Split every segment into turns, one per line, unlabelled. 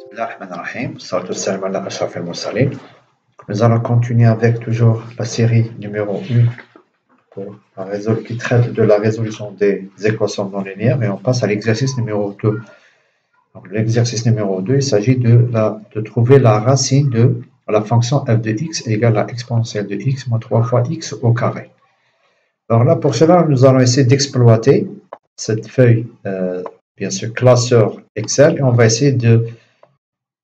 Bismillahirrahmanirrahim. Salatu salam ala ashraf al-mursalin. Nous allons continuer avec toujours la série numéro 1 pour qui traite de la résolution des équations non linéaires et on passe à l'exercice numéro 2. L'exercice numéro 2, il s'agit de trouver la racine de la fonction f de x égale à exponentielle de x moins 3 fois x au carré. Alors là, pour cela, nous allons essayer d'exploiter cette feuille, bien sûr, classeur Excel, et on va essayer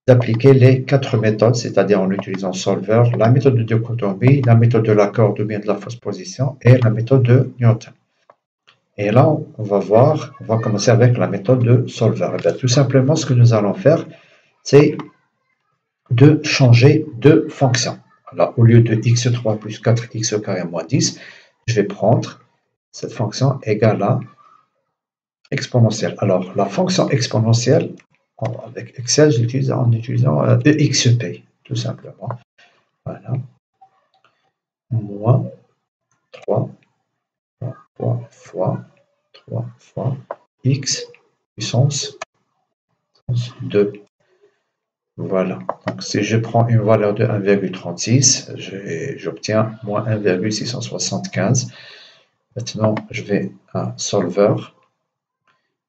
d'appliquer les 4 méthodes, c'est-à-dire en utilisant Solver, la méthode de dichotomie, la méthode de l'accord ou bien de la fausse position et la méthode de Newton. Et là, on va commencer avec la méthode de Solver. Et bien, tout simplement, ce que nous allons faire, c'est de changer de fonction. Alors, au lieu de x3 plus 4x au carré moins 10, je vais prendre cette fonction égale à exponentielle. Alors, la fonction exponentielle, avec Excel, je l'utilise en utilisant EXP, tout simplement. Voilà. Moins 3 fois 3 fois x puissance 2. Voilà. Donc, si je prends une valeur de 1,36, j'obtiens moins 1,675. Maintenant, je vais à Solver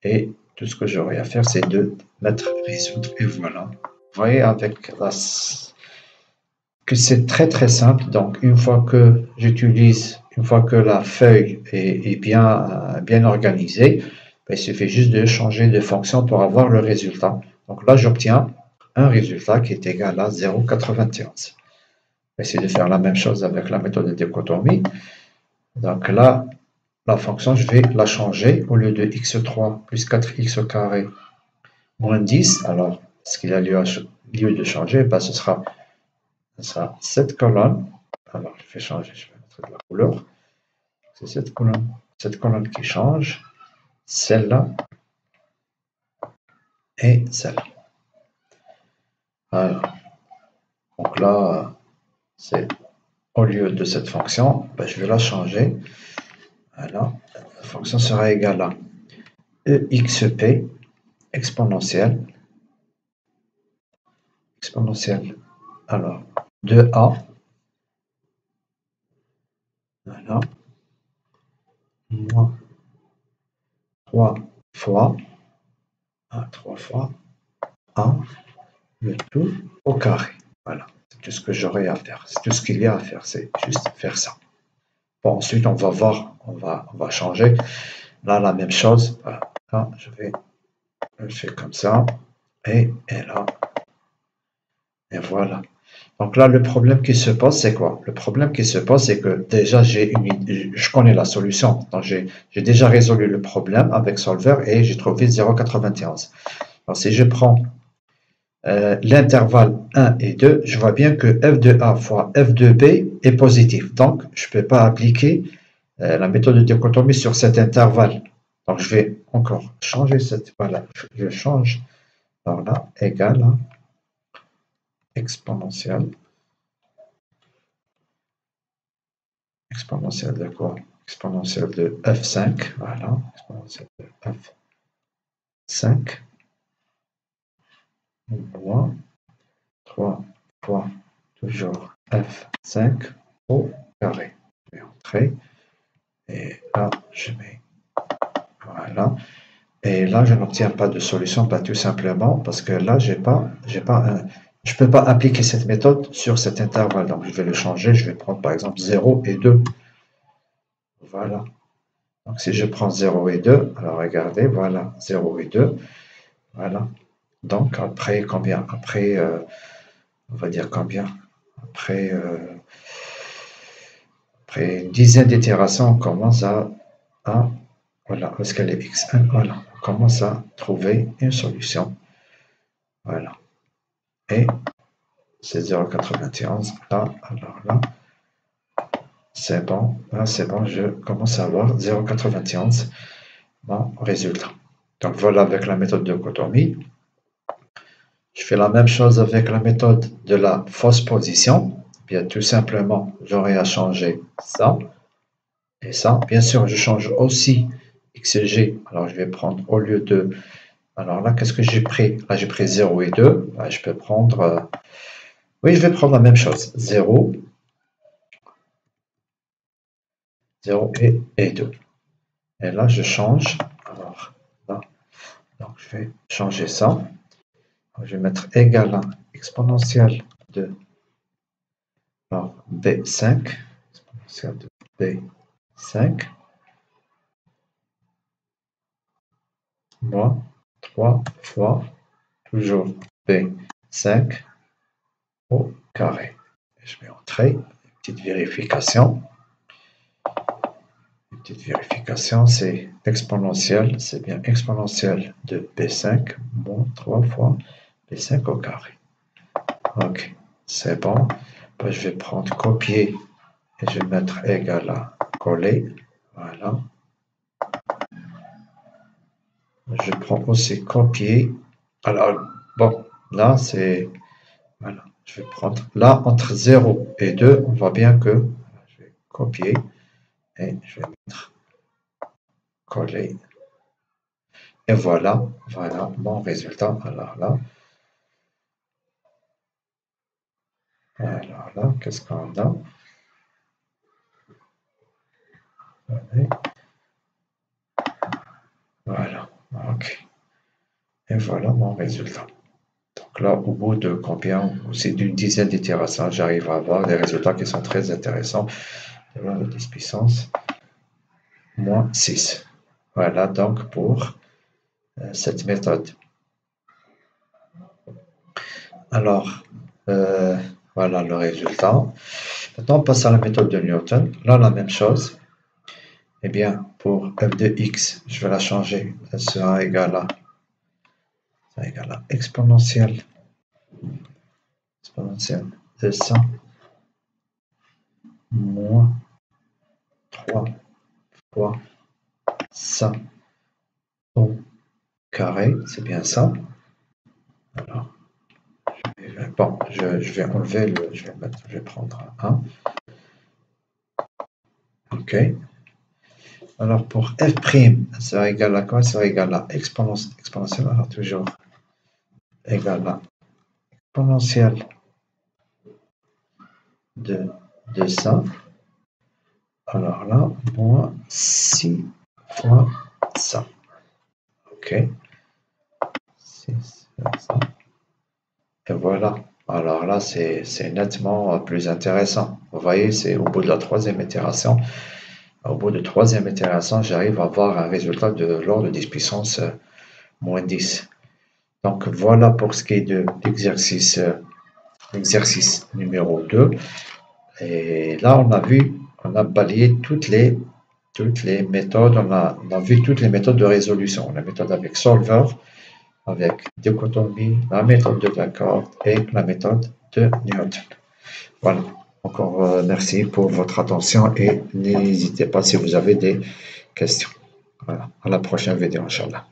et tout ce que j'aurai à faire, c'est de mettre résoudre et voilà. Vous voyez avec que c'est très simple. Donc, une fois que la feuille est bien organisée, il suffit juste de changer de fonction pour avoir le résultat. Donc là, j'obtiens un résultat qui est égal à 0,91. On va essayer de faire la même chose avec la méthode de dichotomie. Donc là, la fonction, je vais la changer. Au lieu de x3 plus 4x au carré moins 10, alors ce qu'il a lieu de changer, ce sera cette colonne. Alors je vais changer, je vais mettre de la couleur. C'est cette colonne qui change, celle-là et celle-là. Voilà. Donc là, c'est au lieu de cette fonction, je vais la changer. Voilà. La fonction sera égale à exp exponentielle. Alors, 2a. Voilà. Moins 3 fois 3 fois a, le tout au carré. Voilà. C'est tout ce que j'aurai à faire. C'est tout ce qu'il y a à faire. C'est juste faire ça. Bon, ensuite, on va voir. On va changer. Là, la même chose. Voilà. Là, je fais comme ça. Et là. Et voilà. Donc là, le problème qui se pose, c'est quoi? Le problème qui se pose, c'est que déjà, je connais la solution. Donc, j'ai déjà résolu le problème avec Solver et j'ai trouvé 0,91. Alors, si je prends l'intervalle 1 et 2, je vois bien que f de a fois f de b est positif. Donc, je ne peux pas appliquer la méthode de dichotomie sur cet intervalle. Donc, je vais encore changer cette... Voilà, je change. Alors là, égal à exponentielle. Exponentielle de quoi? Exponentielle de f5. Voilà, exponentielle de f5. Moins 3 fois toujours f5 au carré. Je vais entrer. Et là, je mets. Voilà. Et là, je n'obtiens pas de solution, tout simplement parce que là, je ne peux pas appliquer cette méthode sur cet intervalle. Donc, je vais le changer. Je vais prendre par exemple 0 et 2. Voilà. Donc, si je prends 0 et 2, alors regardez, voilà, 0 et 2. Voilà. Donc, après combien? Après, on va dire combien? Après une dizaine d'itérations, on commence à voilà, parce qu'elle est x1, voilà, on commence à trouver une solution. Voilà. Et c'est 0,91. Là, alors là, c'est bon. Là, c'est bon, je commence à avoir 0,91 mon résultat. Donc voilà avec la méthode de dichotomie. Je fais la même chose avec la méthode de la fausse position. Bien, tout simplement, j'aurai à changer ça et ça. Bien sûr, je change aussi XG. Alors, je vais prendre, au lieu de Alors là, qu'est-ce que j'ai pris? Là, j'ai pris 0 et 2. Là, je peux prendre... oui, je vais prendre la même chose. 0, 0 et 2. Et là, je change. Alors, là, donc je vais changer ça. Je vais mettre égal à exponentielle de alors, B5. Exponentielle de B5. Moins 3 fois toujours B5 au carré. Je mets entrée, une petite vérification. Une petite vérification, c'est exponentielle, c'est bien exponentielle de B5 moins 3 fois B5 au carré. Ok, c'est bon. Ben, je vais prendre copier et je vais mettre égal à coller. Voilà. Je prends aussi copier. Alors, bon, là, c'est... Voilà. Je vais prendre là, entre 0 et 2, on voit bien que je vais copier et je vais mettre coller. Et voilà, voilà mon résultat. Alors là, qu'est-ce qu'on a? Voilà, ok. Et voilà mon résultat. Donc là, au bout de combien? C'est d'une dizaine d'itérations, j'arrive à avoir des résultats qui sont très intéressants. Voilà, le 10 puissance moins 6. Voilà donc pour cette méthode. Alors, voilà le résultat. Maintenant, on passe à la méthode de Newton. Là, la même chose. Eh bien, pour f de x, je vais la changer. Elle sera égale à exponentielle de 100 moins 3 fois 100 au carré. C'est bien ça. Alors, bon, je vais enlever le... Je vais prendre un 1. OK. Alors, pour f', ça sera égal à quoi? Ça sera égal à exponentielle. Alors, toujours égal à exponentielle de 200. Alors là, moins 6 fois 100. OK. 6 fois 100. Et voilà. Alors là, c'est nettement plus intéressant. Vous voyez, c'est au bout de la troisième itération. Au bout de troisième itération, j'arrive à avoir un résultat de l'ordre de 10 puissance moins 10. Donc voilà pour ce qui est de l'exercice numéro 2. Et là, on a balayé toutes les méthodes, on a vu toutes les méthodes de résolution. La méthode avec solver, avec dichotomie, la méthode de Descartes et la méthode de Newton. Voilà. Encore merci pour votre attention et n'hésitez pas si vous avez des questions. Voilà. À la prochaine vidéo, Inch'Allah.